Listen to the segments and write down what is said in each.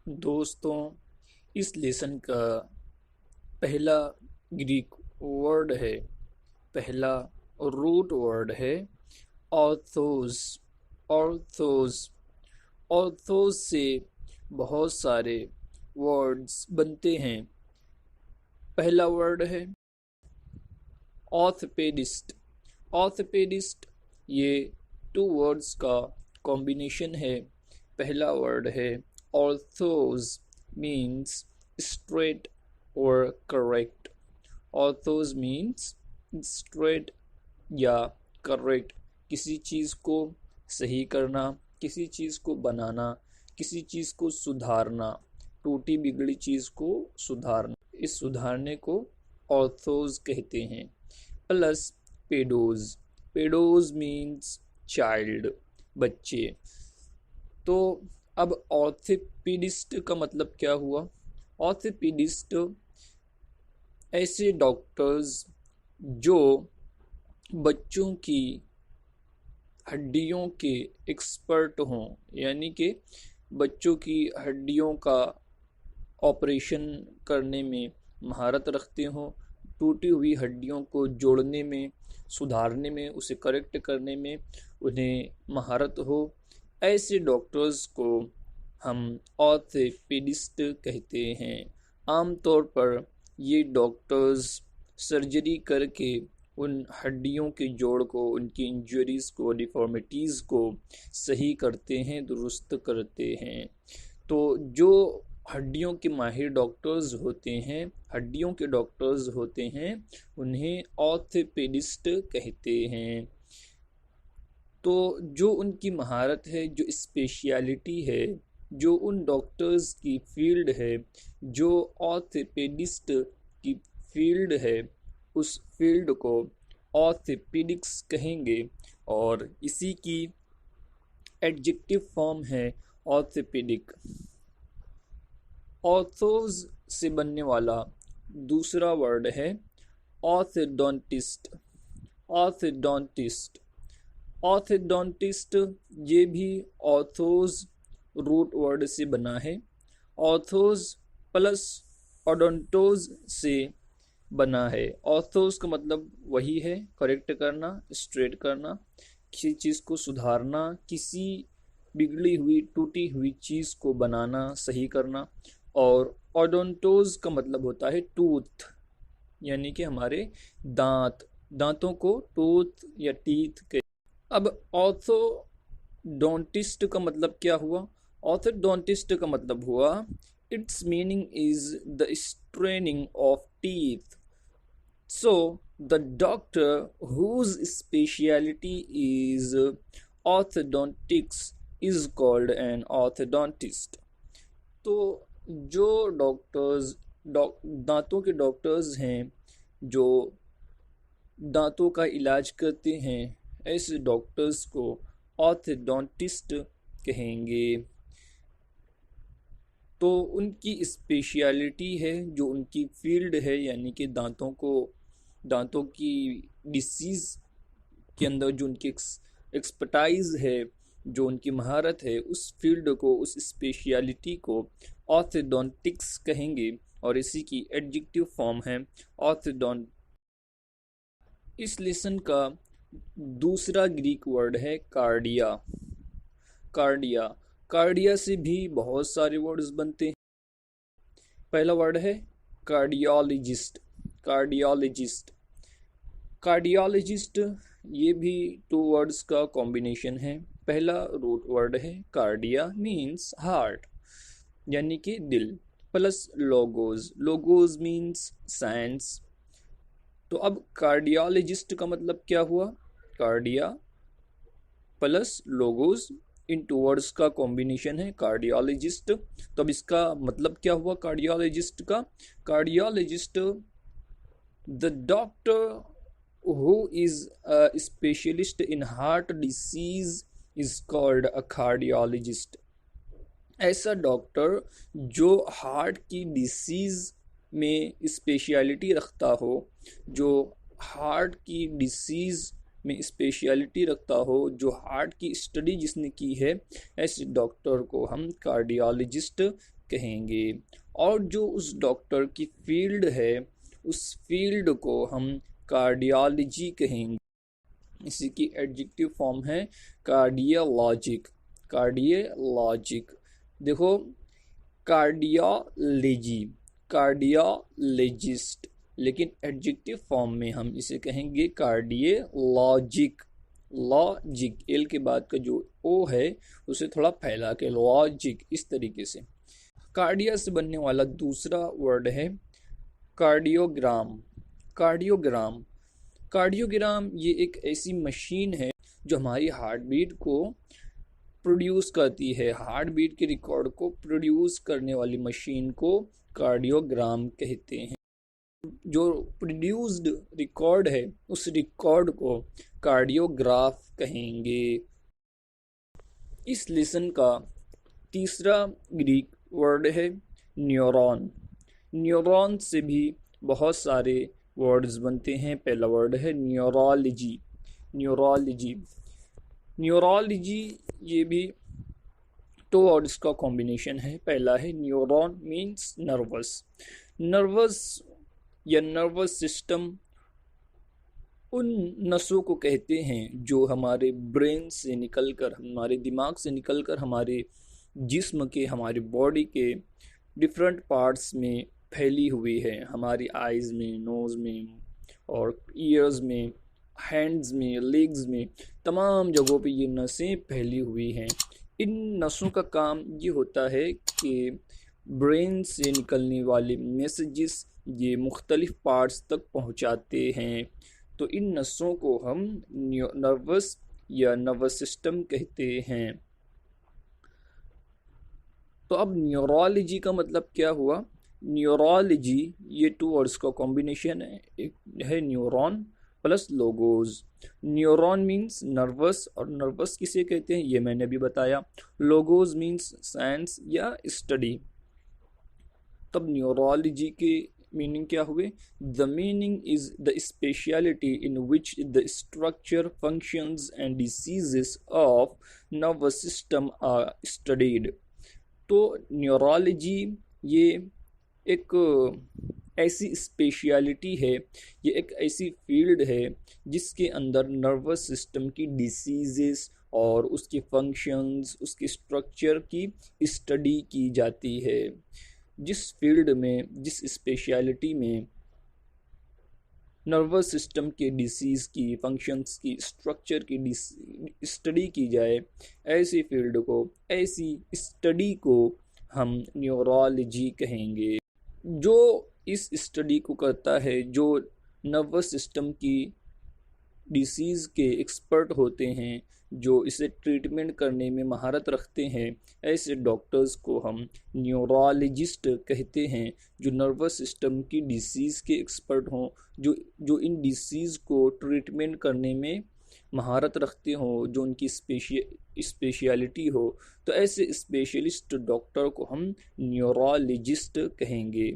दोस्तों, इस लेसन का पहला ग्रीक वर्ड है, पहला रूट वर्ड है ऑर्थोस। ऑर्थोस ऑर्थोस से बहुत सारे वर्ड्स बनते हैं। पहला वर्ड है ऑर्थोपेडिस्ट। ऑर्थोपेडिस्ट ये टू वर्ड्स का कॉम्बिनेशन है। पहला वर्ड है ऑर्थोस, मीन्स स्ट्रेट और करेक्ट। ऑर्थोस मीन्स स्ट्रेट या करेक्ट, किसी चीज़ को सही करना, किसी चीज़ को बनाना, किसी चीज़ को सुधारना, टूटी बिगड़ी चीज़ को सुधारना, इस सुधारने को ऑर्थोस कहते हैं। प्लस पेडोज। पेडोज मीन्स चाइल्ड, बच्चे। तो अब ऑर्थोपेडिस्ट का मतलब क्या हुआ? ऑर्थोपेडिस्ट ऐसे डॉक्टर्स जो बच्चों की हड्डियों के एक्सपर्ट हों, यानी कि बच्चों की हड्डियों का ऑपरेशन करने में महारत रखते हों, टूटी हुई हड्डियों को जोड़ने में, सुधारने में, उसे करेक्ट करने में उन्हें महारत हो, ऐसे डॉक्टर्स को हम ऑर्थोपेडिस्ट कहते हैं। आमतौर पर ये डॉक्टर्स सर्जरी करके उन हड्डियों के जोड़ को, उनकी इंजरीज को, डिफॉर्मिटीज़ को सही करते हैं, दुरुस्त करते हैं। तो जो हड्डियों के माहिर डॉक्टर्स होते हैं, हड्डियों के डॉक्टर्स होते हैं, उन्हें ऑर्थोपेडिस्ट कहते हैं। तो जो उनकी महारत है, जो स्पेशलिटी है, जो उन डॉक्टर्स की फील्ड है, जो ऑर्थोपेडिस्ट की फील्ड है, उस फील्ड को ऑर्थोपेडिक्स कहेंगे। और इसी की एडजेक्टिव फॉर्म है ऑर्थोपेडिक। ऑर्थोज से बनने वाला दूसरा वर्ड है ऑर्थोडोंटिस्ट। ऑर्थोडोंटिस्ट ऑर्थोडोंटिस्ट ये भी ऑर्थोज रूट वर्ड से बना है। ऑर्थोज प्लस ओडोंटोज से बना है। ऑर्थोज का मतलब वही है, करेक्ट करना, स्ट्रेट करना, किसी चीज़ को सुधारना, किसी बिगड़ी हुई, टूटी हुई चीज़ को बनाना, सही करना। और ओडोंटोज का मतलब होता है टूथ, यानी कि हमारे दांत, दांतों को टूथ या टीथ के। अब ऑर्थोडोंटिस्ट का मतलब क्या हुआ? ऑर्थोडोंटिस्ट का मतलब हुआ it's meaning is the straining of teeth. So the doctor whose specialty is orthodontics is called an orthodontist। तो जो डॉक्टर्स दांतों के डॉक्टर्स हैं, जो दांतों का इलाज करते हैं, ऐसे डॉक्टर्स को ऑर्थोडोंटिस्ट कहेंगे। तो उनकी स्पेशलिटी है, जो उनकी फील्ड है, यानी कि दांतों की डिसीज़ के अंदर जो उनकी एक्सपर्टाइज है, जो उनकी महारत है, उस फील्ड को, उस स्पेशलिटी को ऑर्थोडोंटिक्स कहेंगे। और इसी की एडजेक्टिव फॉर्म है ऑर्थोडोंट। इस लेसन का दूसरा ग्रीक वर्ड है कार्डिया। कार्डिया कार्डिया से भी बहुत सारे वर्ड्स बनते हैं। पहला वर्ड है कार्डियोलॉजिस्ट। कार्डियोलॉजिस्ट कार्डियोलॉजिस्ट ये भी टू वर्ड्स का कॉम्बिनेशन है। पहला रूट वर्ड है कार्डिया, मीन्स हार्ट, यानी कि दिल, plus logos. Logos means science. तो अब कार्डियोलॉजिस्ट का मतलब क्या हुआ? कार्डिया प्लस लोगोज, इन टू वर्ड्स का कॉम्बिनेशन है कार्डियोलॉजिस्ट। तो अब इसका मतलब क्या हुआ कार्डियोलॉजिस्ट का? Cardiologist the doctor who is a specialist in heart disease is called a cardiologist। ऐसा डॉक्टर जो हार्ट की डिसीज़ में स्पेशलिटी रखता हो, जो हार्ट की डिसीज़ में स्पेशलिटी रखता हो, जो हार्ट की स्टडी जिसने की है, ऐसे डॉक्टर को हम कार्डियोलॉजिस्ट कहेंगे। और जो उस डॉक्टर की फील्ड है उस फील्ड को हम कार्डियोलॉजी कहेंगे। इसी की एडजेक्टिव फॉर्म है कार्डियोलॉजिक। कार्डियोलॉजिक देखो, कार्डियोलॉजी, कार्डियोलॉजिस्ट, लेकिन एडजेक्टिव फॉर्म में हम इसे कहेंगे कार्डियोलॉजिक। लॉजिक, एल के बाद का जो ओ है उसे थोड़ा फैला के लॉजिक, इस तरीके से। कार्डिया से बनने वाला दूसरा वर्ड है कार्डियोग्राम। कार्डियोग्राम, कार्डियोग्राम ये एक ऐसी मशीन है जो हमारी हार्ट बीट को प्रोड्यूस करती है। हार्ट बीट के रिकॉर्ड को प्रोड्यूस करने वाली मशीन को कार्डियोग्राम कहते हैं। जो प्रोड्यूस्ड रिकॉर्ड है उस रिकॉर्ड को कार्डियोग्राफ कहेंगे। इस लेसन का तीसरा ग्रीक वर्ड है न्यूरॉन। न्यूरॉन से भी बहुत सारे वर्ड्स बनते हैं। पहला वर्ड है न्यूरोलॉजी। न्यूरोलॉजी, न्यूरोलॉजी ये भी दो वर्ड्स का कॉम्बिनेशन है। पहला है न्यूरॉन मीन्स नर्वस। नर्वस या नर्वस सिस्टम उन नसों को कहते हैं जो हमारे ब्रेन से निकलकर, हमारे दिमाग से निकलकर हमारे जिस्म के, हमारी बॉडी के डिफरेंट पार्ट्स में फैली हुई है। हमारी आइज़ में, नोज़ में और ईयर्स में, हैंड्स में, लेग्स में, तमाम जगहों पे ये नसें फैली हुई हैं। इन नसों का काम ये होता है कि ब्रेन से निकलने वाले मैसेजेस ये मुख्तलिफ पार्ट्स तक पहुंचाते हैं। तो इन नसों को हम नर्वस या नर्वस सिस्टम कहते हैं। तो अब न्यूरोलॉजी का मतलब क्या हुआ? न्यूरोलॉजी ये टू वर्ड्स का कॉम्बिनेशन है। एक है neuron plus logos. Neuron means nervous, और नर्वस किसे कहते हैं ये मैंने भी बताया। लोगोज मीन्स साइंस या स्टडी। तब न्यूरोलॉजी के मीनिंग क्या हुए? The meaning is the speciality in which the structure, functions and diseases of nervous system are studied. तो न्यूरोलॉजी ये एक ऐसी स्पेशलिटी है, ये एक ऐसी फील्ड है जिसके अंदर नर्वस सिस्टम की डिसीजेस और उसके फंक्शंस, उसके स्ट्रक्चर की स्टडी की जाती है। जिस फील्ड में, जिस स्पेशलिटी में नर्वस सिस्टम के डिसीज़ की, फंक्शंस की, स्ट्रक्चर की स्टडी की जाए, ऐसी फील्ड को, ऐसी स्टडी को हम न्यूरोलॉजी कहेंगे। जो इस स्टडी को करता है, जो नर्वस सिस्टम की डिसीज़ के एक्सपर्ट होते हैं, जो इसे ट्रीटमेंट करने में महारत रखते हैं, ऐसे डॉक्टर्स को हम न्यूरोलॉजिस्ट कहते हैं। जो नर्वस सिस्टम की डिसीज़ के एक्सपर्ट हों, जो इन डिसीज़ को ट्रीटमेंट करने में महारत रखते हों, जो उनकी स्पेशलिटी हो, तो ऐसे स्पेशलिस्ट डॉक्टर को हम न्यूरोलॉजिस्ट कहेंगे।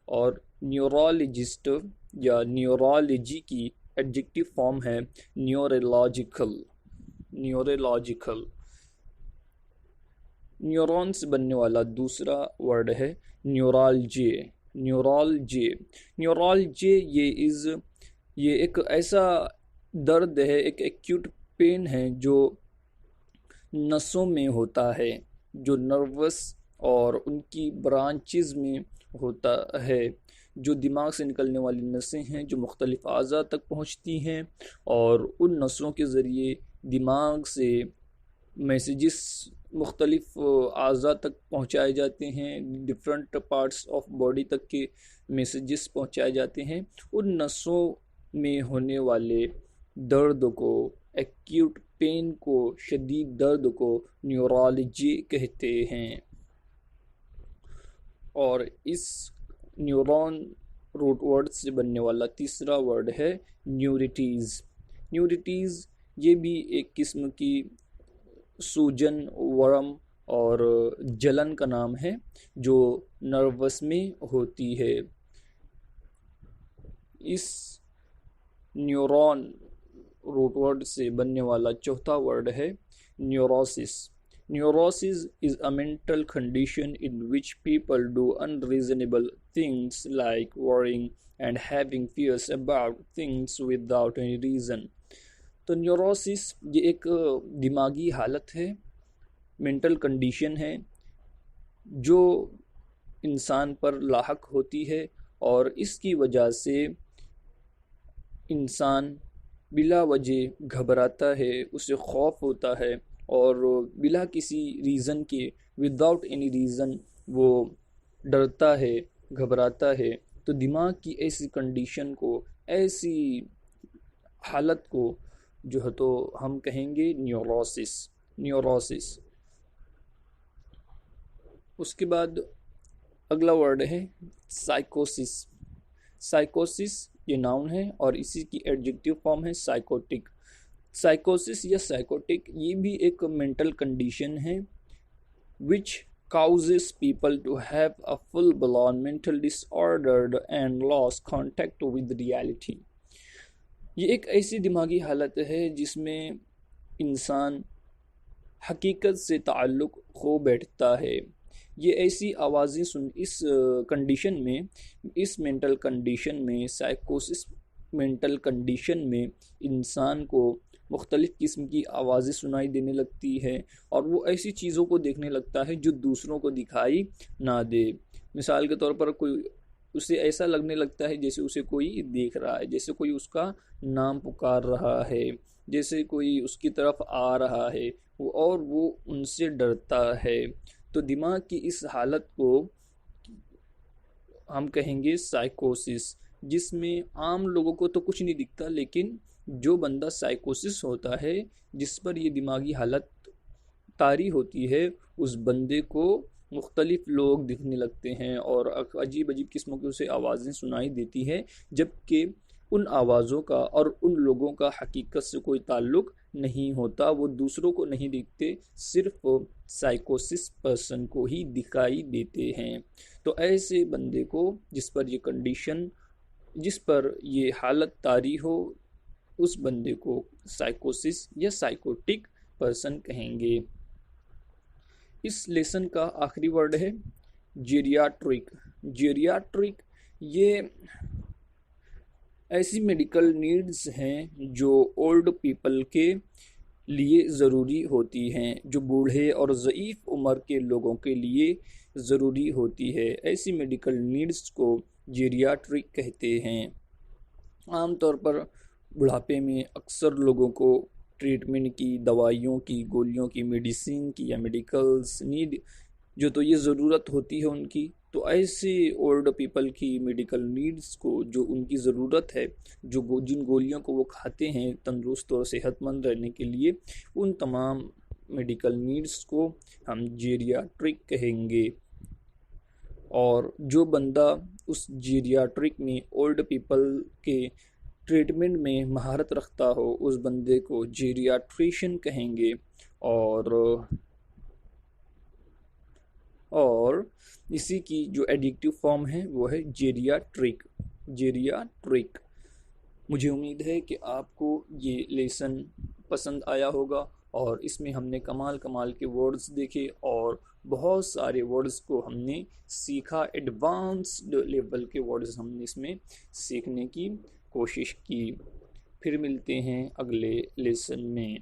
और न्यूरोलॉजिस्ट या न्यूरोलॉजी की एडजेक्टिव फॉर्म है न्यूरोलॉजिकल। न्यूरोलॉजिकल। न्यूरॉन से बनने वाला दूसरा वर्ड है न्यूरालजी। न्यूरालजी, न्यूरालजी ये एक ऐसा दर्द है, एक एक्यूट पेन है जो नसों में होता है, जो नर्वस और उनकी ब्रांचेस में होता है। जो दिमाग से निकलने वाली नसें हैं जो मुख्तलिफ अज़ा तक पहुँचती हैं, और उन नसों के ज़रिए दिमाग से मैसेजेस मुख्तलिफ अज़ा तक पहुँचाए जाते हैं, डिफरेंट पार्ट्स ऑफ बॉडी तक के मैसेजेस पहुँचाए जाते हैं। उन नसों में होने वाले दर्द को, एक्यूट पेन को, शदीद दर्द को न्यूरोलॉजी कहते हैं। और इस न्यूरॉन रूट वर्ड से बनने वाला तीसरा वर्ड है न्यूरिटीज़। न्यूरिटीज़ ये भी एक किस्म की सूजन, वर्म और जलन का नाम है जो नर्वस में होती है। इस न्यूरॉन रूट वर्ड से बनने वाला चौथा वर्ड है neurosis. Neurosis is a mental condition in which people do unreasonable things like worrying and having fears about things without any reason. तो न्यूरोसिस ये एक दिमागी हालत है, मेंटल कंडीशन है जो इंसान पर लाहक होती है और इसकी वजह से इंसान बिला वजह घबराता है, उसे खौफ होता है और बिला किसी रीज़न के, विदाउट एनी रीज़न वो डरता है, घबराता है। तो दिमाग की ऐसी कंडीशन को, ऐसी हालत को जो है तो हम कहेंगे न्यूरोसिस। उसके बाद अगला वर्ड है साइकोसिस। साइकोसिस ये नाउन है और इसी की एडजेक्टिव फॉर्म है साइकोटिक। साइकोसिस या साइकोटिक ये भी एक मेंटल कंडीशन है which causes people to have a full-blown mental disordered and lost contact with reality। ये एक ऐसी दिमागी हालत है जिसमें इंसान हकीकत से ताल्लुक़ खो बैठता है। ये ऐसी आवाज़ें सुन इस कंडीशन में, इस मेंटल कंडीशन में, साइकोसिस मेंटल कंडीशन में इंसान को मुख्तलिफ़ किस्म की आवाज़ें सुनाई देने लगती है और वो ऐसी चीज़ों को देखने लगता है जो दूसरों को दिखाई ना दे। मिसाल के तौर पर कोई उसे ऐसा लगने लगता है जैसे उसे कोई देख रहा है, जैसे कोई उसका नाम पुकार रहा है, जैसे कोई उसकी तरफ आ रहा है और वो उनसे डरता है। तो दिमाग की इस हालत को हम कहेंगे साइकोसिस, जिसमें आम लोगों को तो कुछ नहीं दिखता, लेकिन जो बंदा साइकोसिस होता है, जिस पर ये दिमागी हालत तारी होती है, उस बंदे को मुख्तलिफ़ लोग दिखने लगते हैं और अजीब अजीब किस्मों की उसे आवाज़ें सुनाई देती है, जबकि उन आवाज़ों का और उन लोगों का हकीकत से कोई ताल्लुक़ नहीं होता। वो दूसरों को नहीं दिखते, सिर्फ साइकोसिस पर्सन को ही दिखाई देते हैं। तो ऐसे बंदे को जिस पर ये कंडीशन, जिस पर ये हालत तारी हो, उस बंदे को साइकोसिस या साइकोटिक पर्सन कहेंगे। इस लेसन का आखिरी वर्ड है जेरियाट्रिक। जेरियाट्रिक ये ऐसी मेडिकल नीड्स हैं जो ओल्ड पीपल के लिए ज़रूरी होती हैं, जो बूढ़े और ज़ईफ़ उम्र के लोगों के लिए ज़रूरी होती है। ऐसी मेडिकल नीड्स को जेरियाट्रिक कहते हैं। आमतौर पर बुढ़ापे में अक्सर लोगों को ट्रीटमेंट की, दवाइयों की, गोलियों की, मेडिसिन की या मेडिकल्स नीड जो तो ये ज़रूरत होती है उनकी। तो ऐसे ओल्ड पीपल की मेडिकल नीड्स को, जो उनकी ज़रूरत है, जो जिन गोलियों को वो खाते हैं तंदुरुस्त और सेहतमंद रहने के लिए, उन तमाम मेडिकल नीड्स को हम जेरियाट्रिक कहेंगे। और जो बंदा उस जेरियाट्रिक में ओल्ड पीपल के ट्रीटमेंट में महारत रखता हो, उस बंदे को जेरियाट्रिशियन कहेंगे। और इसी की जो एडजेक्टिव फॉर्म है वो है जेरियाट्रिक। जेरियाट्रिक। मुझे उम्मीद है कि आपको ये लेसन पसंद आया होगा और इसमें हमने कमाल कमाल के वर्ड्स देखे और बहुत सारे वर्ड्स को हमने सीखा। एडवांस्ड लेवल के वर्ड्स हमने इसमें सीखने की कोशिश की। फिर मिलते हैं अगले लेसन में।